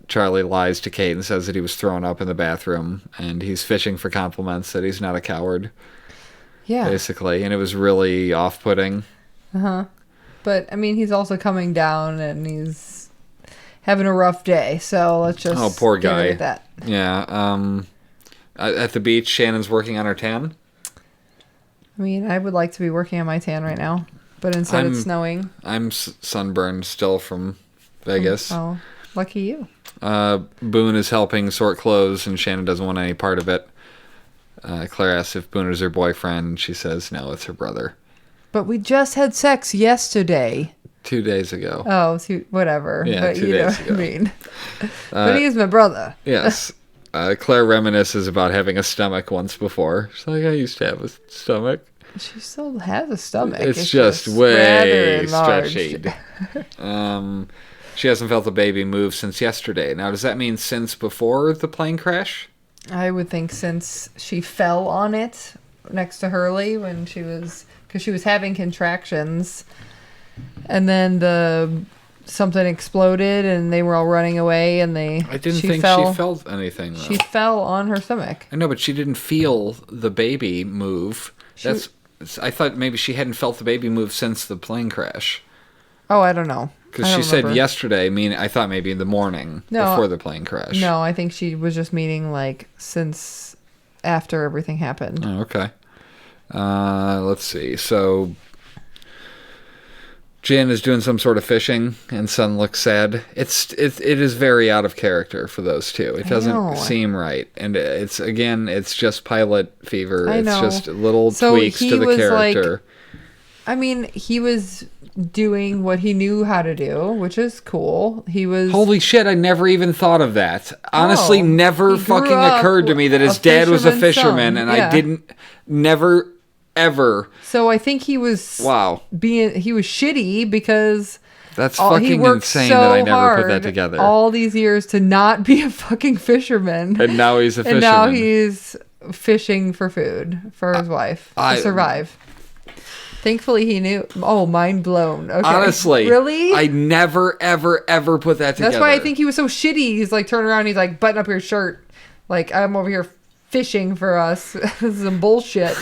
Charlie lies to Kate and says that he was thrown up in the bathroom, and he's fishing for compliments that he's not a coward. Yeah. Basically, and it was really off-putting. Uh-huh. But, I mean, he's also coming down, and he's having a rough day, so let's just poor guy. get rid of that. Yeah. At the beach, Shannon's working on her tan. I mean, I would like to be working on my tan right now, but instead it's snowing. I'm sunburned still from Vegas. Oh, lucky you. Boone is helping sort clothes, and Shannon doesn't want any part of it. Claire asks if Boone is her boyfriend. She says no, it's her brother. But we just had sex yesterday. 2 days ago. Oh, whatever. Yeah, but 2 you know days what ago. I mean. But he is my brother. Yes. Claire reminisces about having a stomach once before. She's like, I used to have a stomach. She still has a stomach. It's just way rather enlarged. stretchy. She hasn't felt the baby move since yesterday. Now, does that mean since before the plane crash? I would think since she fell on it next to Hurley when she was... Because she was having contractions. And then something exploded and they were all running away and I didn't think she felt anything, though. She fell on her stomach. I know, but she didn't feel the baby move. I thought maybe she hadn't felt the baby move since the plane crash. Oh, I don't know. Because she said yesterday, I thought maybe in the morning before the plane crash. No, I think she was just meaning like since after everything happened. Oh, okay. Let's see. So Jen is doing some sort of fishing, and Sun looks sad. It is very out of character for those two. It doesn't seem right, and it's just pilot fever. I know. It's just little tweaks to the character. He was doing what he knew how to do, which is cool. He was... Holy shit, I never even thought of that. Honestly, never fucking occurred to me that his dad was a fisherman, and I didn't... Never... ever. So I think he was he was shitty because that's fucking insane that I never put that together. All these years to not be a fucking fisherman. And now he's a fisherman. And now he's fishing for food for his wife to survive. Thankfully he knew. Oh, mind blown. Okay. Honestly. Really? I never, ever, ever put that together. That's why I think he was so shitty. He's like, turn around, he's like, button up your shirt. Like, I'm over here fishing for us. This is some bullshit.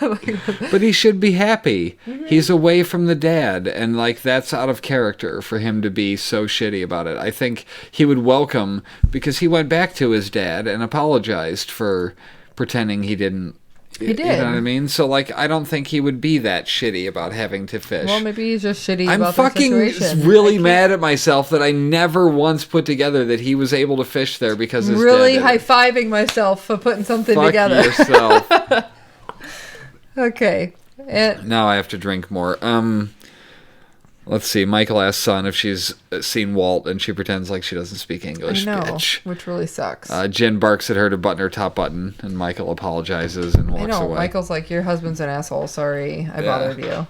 But he should be happy. Mm-hmm. He's away from the dad, and like that's out of character for him to be so shitty about it. I think he would welcome, because he went back to his dad and apologized for pretending he didn't. He did. You know what I mean? So like I don't think he would be that shitty about having to fish. Well, maybe he's just shitty I'm about fucking the situation. really mad at myself that I never once put together that he was able to fish there because his really dad high-fiving myself for putting something Fuck together. yourself. Okay. Now I have to drink more. Let's see. Michael asks Son if she's seen Walt, and she pretends like she doesn't speak English. I know, bitch. which really sucks. Jen barks at her to button her top button, and Michael apologizes and walks away. Michael's like, your husband's an asshole. Sorry, I bothered you.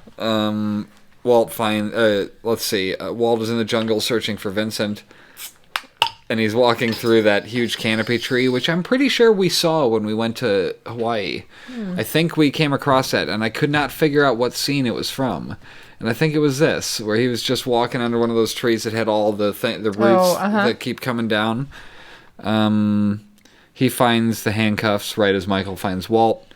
Walt let's see. Walt is in the jungle searching for Vincent, and he's walking through that huge canopy tree, which I'm pretty sure we saw when we went to Hawaii. I think we came across that, and I could not figure out what scene it was from. And I think it was this, where he was just walking under one of those trees that had all the roots that keep coming down. He finds the handcuffs right as Michael finds Walt,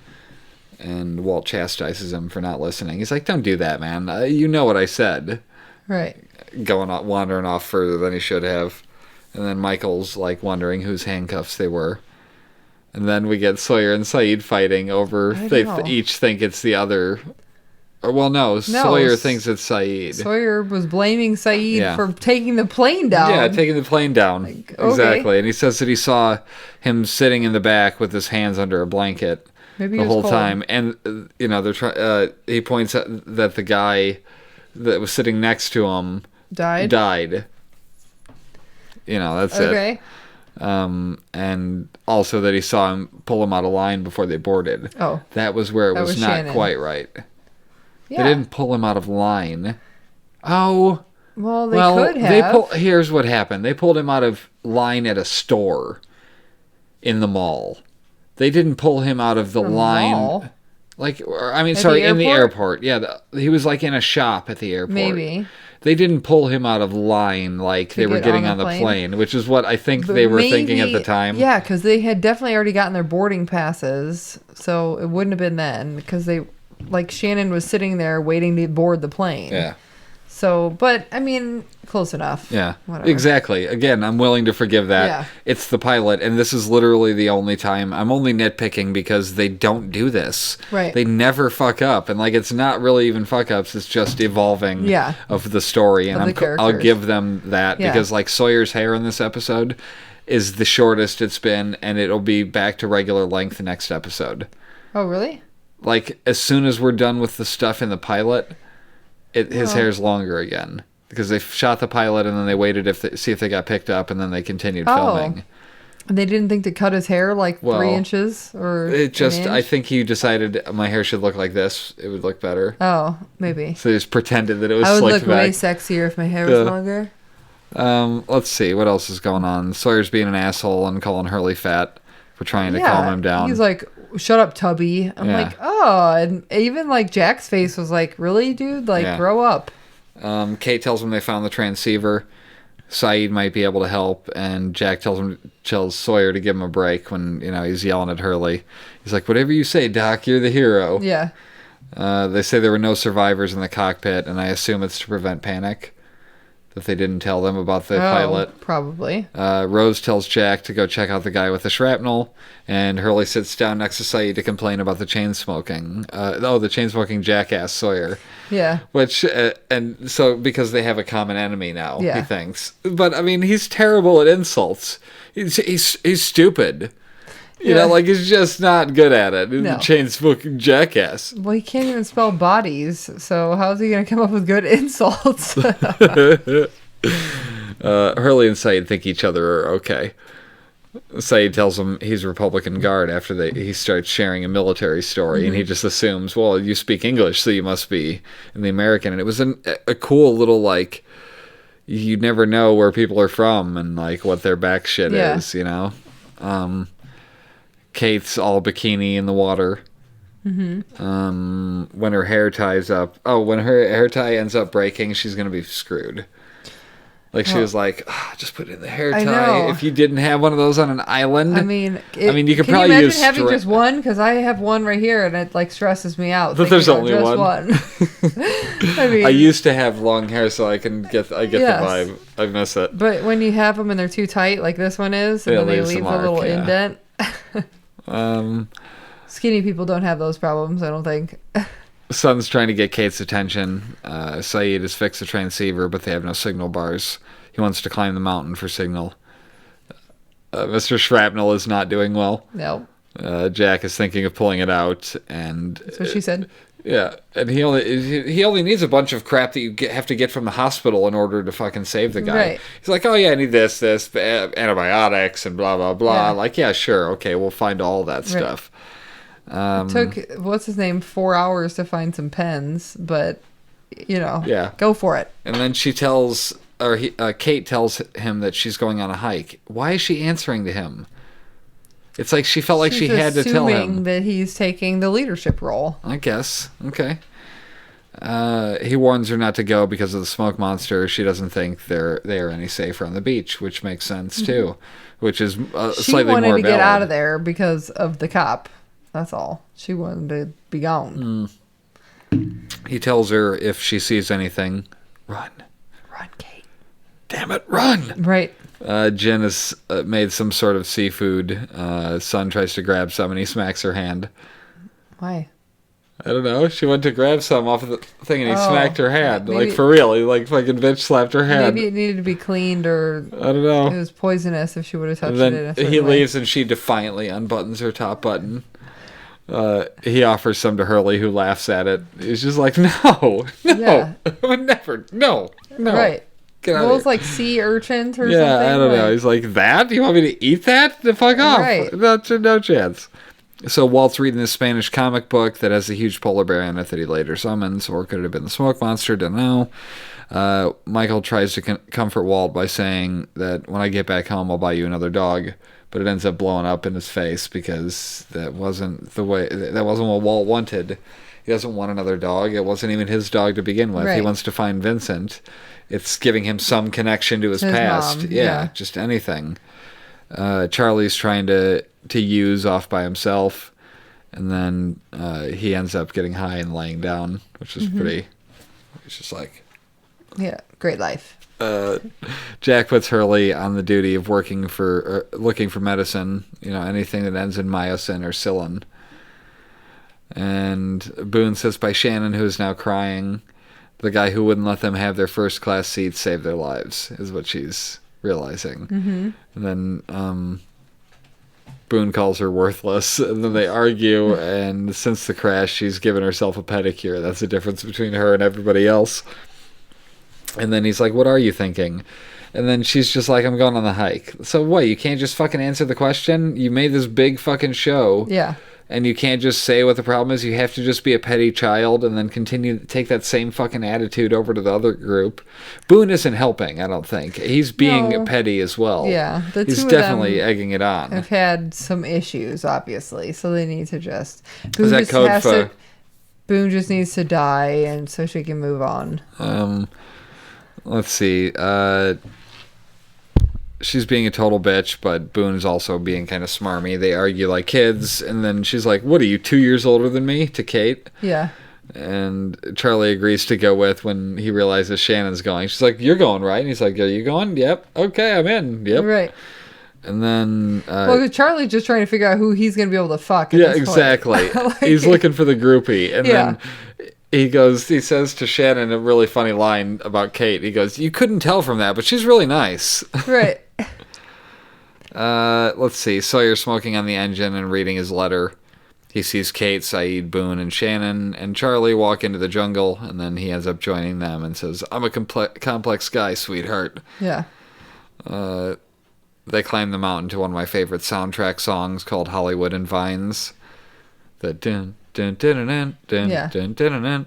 and Walt chastises him for not listening. He's like, don't do that, man. You know what I said. Right. Wandering off further than he should have. And then Michael's like wondering whose handcuffs they were. And then we get Sawyer and Saeed fighting over, they each think it's the other... Well, no, Sawyer thinks it's Saeed. Sawyer was blaming Saeed for taking the plane down. Yeah, taking the plane down. Like, okay. Exactly. And he says that he saw him sitting in the back with his hands under a blanket the whole time. And, he points out that the guy that was sitting next to him died. That's Okay. it. And also that he saw him pull him out of line before they boarded. Oh. That was where it That was was not Shannon. quite right. Yeah. They didn't pull him out of line. Oh. Well, they could have. Here's what happened. They pulled him out of line at a store in the mall. They didn't pull him out of the line. Mall? In the airport. Yeah, he was like in a shop at the airport. Maybe. They didn't pull him out of line like they were getting on the plane, which is what I think they were thinking at the time. Yeah, because they had definitely already gotten their boarding passes, so it wouldn't have been then, because Shannon was sitting there waiting to board the plane. Yeah. So, but, I mean, close enough. Yeah, Whatever. exactly. Again, I'm willing to forgive that. Yeah. It's the pilot, and this is literally the only time. I'm only nitpicking because they don't do this. Right. They never fuck up, and it's not really even fuck ups. It's just evolving of the story, and I'll give them that because Sawyer's hair in this episode is the shortest it's been, and it'll be back to regular length next episode. Oh, really? As soon as we're done with the stuff in the pilot, his hair's longer again. Because they shot the pilot and then they waited see if they got picked up, and then they continued filming. And they didn't think to cut his hair 3 inches or it just an inch? I think he decided my hair should look like this. It would look better. Oh, maybe. So he just pretended that it was I would slicked look back. way sexier if my hair was longer. Let's see what else is going on. Sawyer's being an asshole and calling Hurley fat for trying to calm him down. He's like, "Shut up, Tubby." I'm like, "Oh," and even Jack's face was like, "Really, dude? Grow up." Kate tells him they found the transceiver. Saeed might be able to help, and Jack tells Sawyer to give him a break when he's yelling at Hurley. He's like, "Whatever you say, Doc, you're the hero." Yeah. They say there were no survivors in the cockpit, and I assume it's to prevent panic that they didn't tell them about the pilot. Probably. Rose tells Jack to go check out the guy with the shrapnel, and Hurley sits down next to Saeed to complain about the chain smoking. The chain smoking jackass Sawyer. Yeah. Which and so because they have a common enemy now, Yeah. he thinks. But I mean, he's terrible at insults. He's stupid. He's just not good at it. No. Chain smoking jackass. Well, he can't even spell bodies, so how's he going to come up with good insults? Hurley and Saeed think each other are okay. Saeed tells him he's Republican Guard after he starts sharing a military story, and he just assumes, well, you speak English, so you must be in the American. And it was a cool little, you never know where people are from and, what their back shit is, Kate's all bikini in the water. Mm-hmm. When her hair ties up... Oh, when her hair tie ends up breaking, she's going to be screwed. She was like, just put it in the hair tie. If you didn't have one of those on an island. I mean, you could probably imagine use having just one? Because I have one right here, and it stresses me out. But there's only just one. I mean, I used to have long hair, so I get the vibe. I miss it. But when you have them and they're too tight, like this one is, and then they leave a little indent. Skinny people don't have those problems, I don't think. Son's trying to get Kate's attention. Saeed has fixed the transceiver, but they have no signal bars. He wants to climb the mountain for signal. Mr. Shrapnel is not doing well. No. Jack is thinking of pulling it out, and that's what she said. Yeah, and he only needs a bunch of crap that you have to get from the hospital in order to fucking save the guy. Right. He's like, oh yeah, I need this, antibiotics, and blah blah blah. Yeah, sure, okay, we'll find all that stuff. It took what's his name 4 hours to find some pens, but go for it. And then Kate tells him that she's going on a hike. Why is she answering to him? It's like she felt like she had to tell him. Assuming that he's taking the leadership role. I guess. Okay. He warns her not to go because of the smoke monster. She doesn't think they are any safer on the beach, which makes sense too. Which is slightly more valid. She wanted to get out of there because of the cop. That's all. She wanted to be gone. He tells her if she sees anything, run. Run, Kate. Damn it, run! Right. Jen has made some sort of seafood. Son tries to grab some and he smacks her hand. Why? I don't know. She went to grab some off of the thing and he smacked her hand. Maybe, for real. He fucking bitch slapped her hand. Maybe it needed to be cleaned or... I don't know. It was poisonous if she would have touched it. And then he leaves and she defiantly unbuttons her top button. He offers some to Hurley, who laughs at it. He's just like, no, Yeah. I would never, no. Right. Get out Well, of it's here. like sea urchins or Yeah, something. I don't know. He's like, that? You want me to eat that? The fuck off. Right. No chance. So Walt's reading this Spanish comic book that has a huge polar bear in it that he later summons, or could it have been the smoke monster? Don't know. Michael tries to comfort Walt by saying that when I get back home, I'll buy you another dog. But it ends up blowing up in his face because that wasn't what Walt wanted. He doesn't want another dog. It wasn't even his dog to begin with. Right. He wants to find Vincent. It's giving him some connection to his past. mom, yeah, just anything. Charlie's trying to use off by himself, and then he ends up getting high and laying down, which is pretty. It's just like, Yeah, great life. Jack puts Hurley on the duty of looking for medicine. Anything that ends in myosin or psyllin. And Boone sits by Shannon, who is now crying. The guy who wouldn't let them have their first class seats saved their lives, is what she's realizing. Mm-hmm. And then Boone calls her worthless, and then they argue, and since the crash, she's given herself a pedicure. That's the difference between her and everybody else. And then he's like, what are you thinking? And then she's just like, I'm going on the hike. So what, you can't just fucking answer the question? You made this big fucking show. Yeah. And you can't just say what the problem is. You have to just be a petty child and then continue to take that same fucking attitude over to the other group. Boone isn't helping, I don't think. He's being petty as well. Yeah. He's definitely egging it on. Have had some issues, obviously, so they need to just... Is that code for... Boone just needs to die, and so she can move on. Let's see. She's being a total bitch, but Boone's also being kind of smarmy. They argue like kids, and then she's like, what are you, 2 years older than me? To Kate. Yeah. And Charlie agrees to go with when he realizes Shannon's going. She's like, you're going, right? And he's like, are you going? Yep. Okay, I'm in. Yep. Right. And then... well, Charlie's just trying to figure out who he's going to be able to fuck at yeah, this exactly. point. He's looking for the groupie. And then he says to Shannon a really funny line about Kate. He goes, you couldn't tell from that, but she's really nice. Right. Let's see. Sawyer's smoking on the engine and reading his letter. He sees Kate, Saeed, Boone, and Shannon, and Charlie walk into the jungle, and then he ends up joining them and says, I'm a complex guy, sweetheart. Yeah. They climb the mountain to one of my favorite soundtrack songs called Hollywood and Vines. The dun dun dun dun dun dun dun dun dun.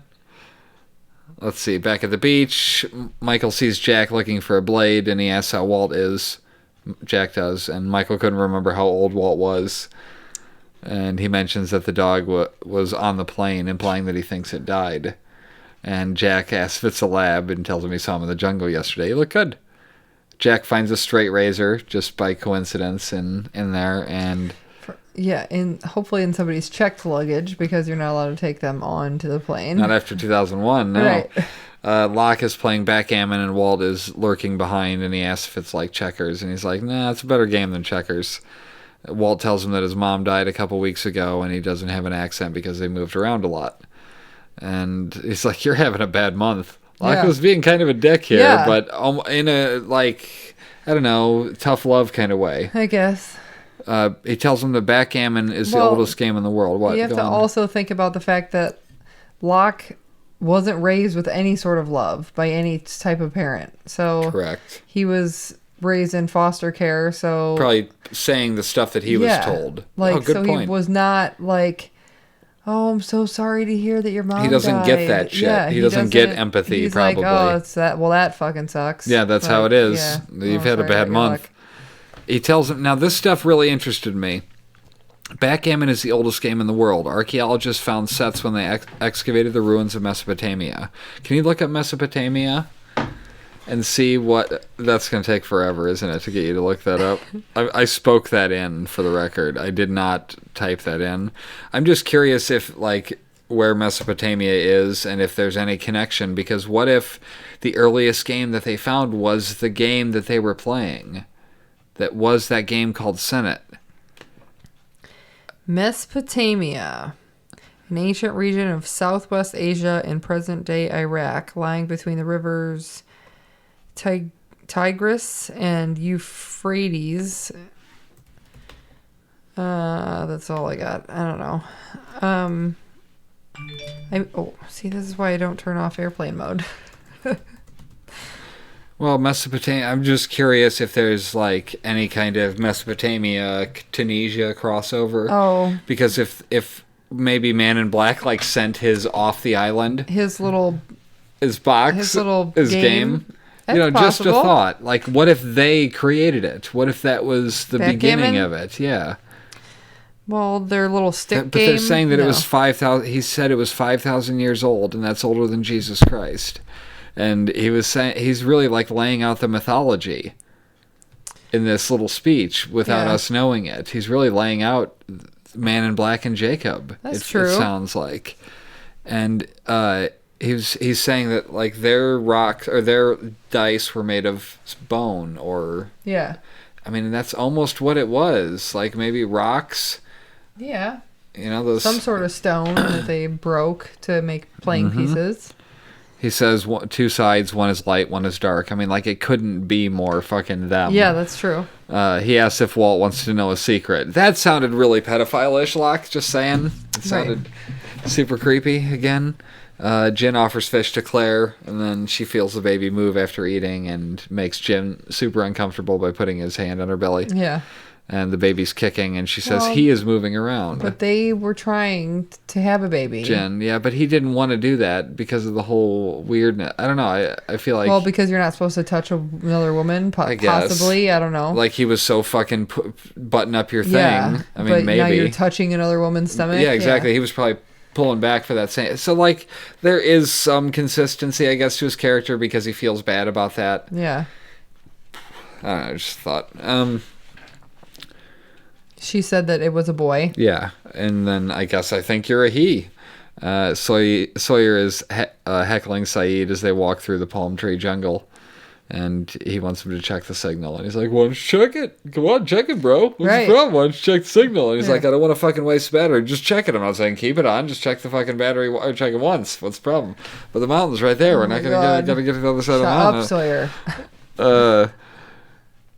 Let's see. Back at the beach, Michael sees Jack looking for a blade, and he asks how Walt is. Jack does, and Michael couldn't remember how old Walt was. And he mentions that the dog was on the plane, implying that he thinks it died. And Jack asks if it's a lab and tells him he saw him in the jungle yesterday. He looked good. Jack finds a straight razor just by coincidence in there, and hopefully in somebody's checked luggage, because you're not allowed to take them on to the plane. Not after 2001, no. Right. Locke is playing backgammon, and Walt is lurking behind, and he asks if it's like checkers, and he's like, nah, it's a better game than checkers. Walt tells him that his mom died a couple weeks ago, and he doesn't have an accent because they moved around a lot. And he's like, you're having a bad month. Locke was being kind of a dick here, but in a, like, I don't know, tough love kind of way. I guess. He tells him that backgammon is the oldest game in the world. What? You have to also think about the fact that Locke wasn't raised with any sort of love by any type of parent. So correct. He was raised in foster care, so... Probably saying the stuff that he was told. Like, good point. He was not like... Oh, I'm so sorry to hear that your mom died. He doesn't get that shit. Yeah, he doesn't get empathy, he's probably. Like, oh, it's that. Well, that fucking sucks. Yeah, that's how it is. Yeah. You've had a bad month. He tells him... Now, this stuff really interested me. Backgammon is the oldest game in the world. Archaeologists found sets when they excavated the ruins of Mesopotamia. Can you look up Mesopotamia and see what... That's going to take forever, isn't it, to get you to look that up? I spoke that in, for the record. I did not type that in. I'm just curious if, like, where Mesopotamia is and if there's any connection, because what if the earliest game that they found was the game that they were playing? That was that game called Senate. Mesopotamia, an ancient region of southwest Asia in present-day Iraq, lying between the rivers Tigris and Euphrates. That's all I got. I don't know. See, this is why I don't turn off airplane mode. Well, Mesopotamia, I'm just curious if there's like any kind of Mesopotamia Tunisia crossover. Oh. Because if maybe Man in Black like sent his off the island, his box, his little game. That's just a possible. thought. Like, what if they created it? What if that was the beginning Backgammon? of it? Yeah. Well, their little stick But game. they're saying that it No. was 5,000. He said it was 5,000 years old, and that's older than Jesus Christ. And he was saying he's really like laying out the mythology in this little speech without Yeah. us knowing it. He's really laying out Man in Black and Jacob. That's It true. sounds like, and he's saying that like their rocks or their dice were made of bone, or Yeah. I mean that's almost what it was. Like maybe rocks. Yeah. Those Some sort of stone that they broke to make playing Mm-hmm. pieces. He says two sides, one is light, one is dark. I mean, like, it couldn't be more fucking them. Yeah, that's true. He asks if Walt wants to know a secret. That sounded really pedophile-ish, Locke, just saying. It sounded super creepy again. Jen offers fish to Claire, and then she feels the baby move after eating and makes Jen super uncomfortable by putting his hand on her belly. Yeah. And the baby's kicking, and she says Well, he is moving around. But they were trying to have a baby. Jen, yeah, but he didn't want to do that because of the whole weirdness. I don't know. I feel like... Well, because you're not supposed to touch another woman, I guess. possibly. I don't know. Like he was so fucking button up your thing. Yeah, I mean, but maybe. now you're touching another woman's stomach. Yeah, exactly. He was probably pulling back for that same. So like, there is some consistency, I guess, to his character because he feels bad about that. Yeah. I don't know. I just thought. She said that it was a boy. Yeah, and then I think you're a he. Sawyer is heckling Saeed as they walk through the palm tree jungle. And he wants him to check the signal. And he's like, why don't you check it? Come on, check it, bro. What's the problem? Why don't you check the signal? And he's like, I don't want to fucking waste battery. Just check it. I'm not saying keep it on. Just check the fucking battery. Or check it once. What's the problem? But the mountain's right there. We're not going to get to the other side of the mountain. Shut up, Sawyer.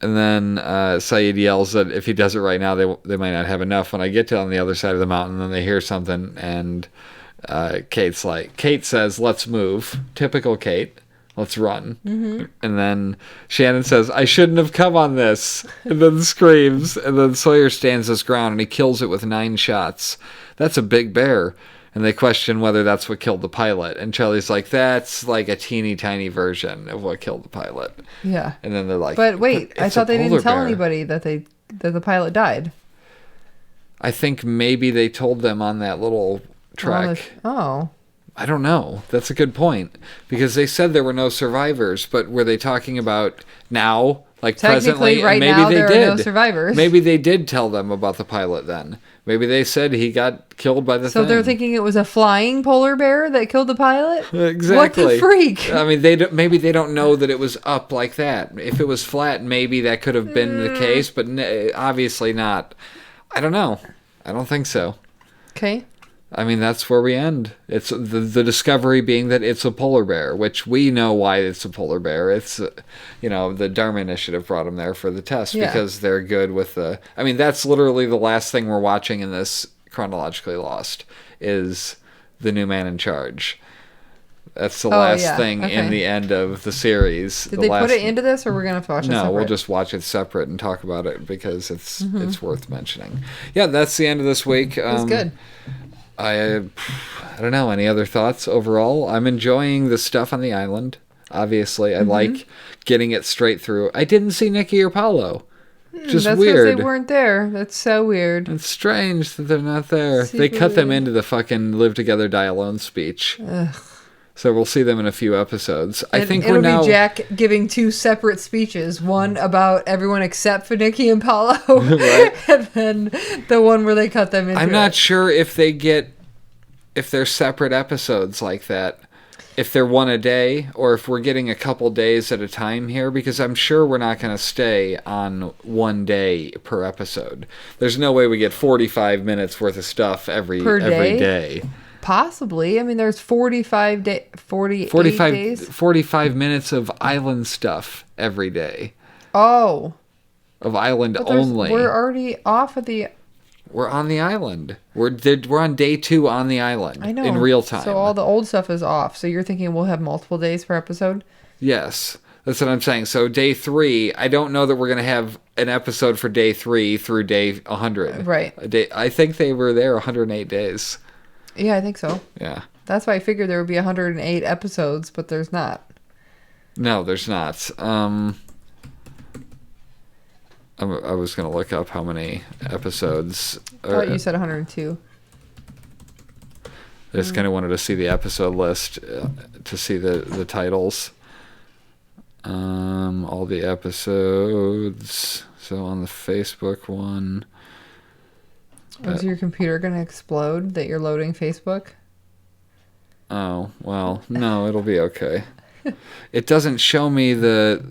And then Saeed yells that if he does it right now, they might not have enough. When I get to on the other side of the mountain, then they hear something. And Kate says, let's move. Typical Kate. Let's run. Mm-hmm. And then Shannon says, I shouldn't have come on this. And then screams. And then Sawyer stands his ground and he kills it with 9 shots. That's a big bear. And they question whether that's what killed the pilot. And Charlie's like, that's like a teeny tiny version of what killed the pilot. Yeah. And then they're like, but wait, I thought they didn't tell bear. anybody that the pilot died. I think maybe they told them on that little trek. Oh. I don't know. That's a good point. Because they said there were no survivors, but were they talking about now? Like Technically, presently? right Maybe now they there did. are no survivors. Maybe they did tell them about the pilot then. Maybe they said he got killed by the thing. So they're thinking it was a flying polar bear that killed the pilot? Exactly. What the freak? I mean, maybe they don't know that it was up like that. If it was flat, maybe that could have been the case, but obviously not. I don't know. I don't think so. Okay. I mean, that's where we end. It's the discovery being that it's a polar bear, which we know why it's a polar bear. It's, the Dharma Initiative brought them there for the test because they're good with the... I mean, that's literally the last thing we're watching in this Chronologically Lost is the new man in charge. That's the last thing in the end of the series. Did they put it into this, or we're going to have to watch it separate? No, we'll just watch it separate and talk about it because it's worth mentioning. Yeah, that's the end of this week. It was good. I don't know. Any other thoughts overall? I'm enjoying the stuff on the island. Obviously, I like getting it straight through. I didn't see Nikki or Paulo. Just that's weird. because they weren't there. That's so weird. It's strange that they're not there. Super they cut them weird. into the fucking live together, die alone speech. Ugh. So we'll see them in a few episodes. I think it'll we're now... be Jack giving 2 separate speeches. One about everyone except for Nikki and Paulo. Right. And then the one where they cut them into I'm not sure if they're separate episodes like that. If they're one a day, or if we're getting a couple days at a time here, because I'm sure we're not going to stay on one day per episode. There's no way we get 45 minutes worth of stuff every day. Possibly. I mean, there's 48 days. 45 minutes of island stuff every day. Oh. Of island But only. we're already off of the... We're on the island. We're on day 2 on the island. I know. In real time. So all the old stuff is off. So you're thinking we'll have multiple days per episode? Yes. That's what I'm saying. So day 3, I don't know that we're going to have an episode for day 3 through day 100. Right. I think they were there 108 days. Yeah, I think so. Yeah. That's why I figured there would be 108 episodes, but there's not. No, there's not. I was going to look up how many episodes. I thought you said 102. I just kind of wanted to see the episode list to see the titles. All the episodes. So on the Facebook one. Was your computer going to explode that you're loading Facebook? Oh, well, no, it'll be okay. It doesn't show me the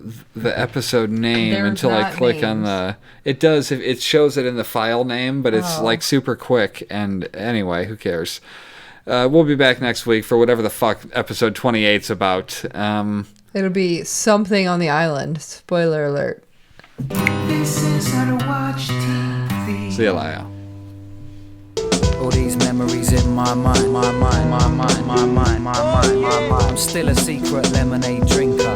episode name There's until I not click on names. the... It does. It shows it in the file name, but it's like super quick. And anyway, who cares? We'll be back next week for whatever the fuck episode 28's about. It'll be something on the island. Spoiler alert. This is how to watch TV. See you later. All these memories in my mind, my mind, my mind, my mind, my mind, my mind. I'm still a secret lemonade drinker.